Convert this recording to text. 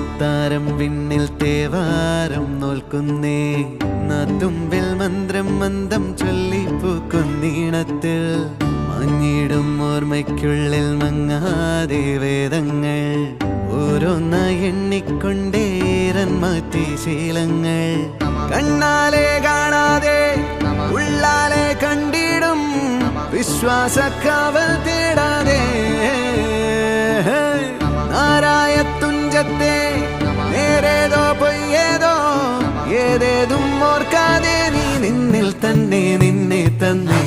അത്താരം വിണ്ണിൽ തേവാരം നോൽക്കുന്നേ നാത്തുമ്പിൽ മന്ത്രം മന്ദം ചൊല്ലിപ്പൂക്കുന്നീണത്തിൽ മങ്ങിടും ഓർമ്മയ്ക്കുള്ളിൽ മങ്ങാതെ വേദങ്ങൾ ഓരോന്നായി എണ്ണിക്കൊണ്ടേരൻ മാറ്റി ശീലങ്ങൾ കണ്ണാലെ കാണാതെ ഉള്ളാലെ കണ്ടിടും വിശ്വാസക്കാവൽ തേടാതെ നാരായ തുഞ്ചത്തെ നേരേതോ പൊയ്യേതോ ഏതേതും ഓർക്കാതെ നീ നിന്നിൽ തന്നെ നിന്നെ തന്നെ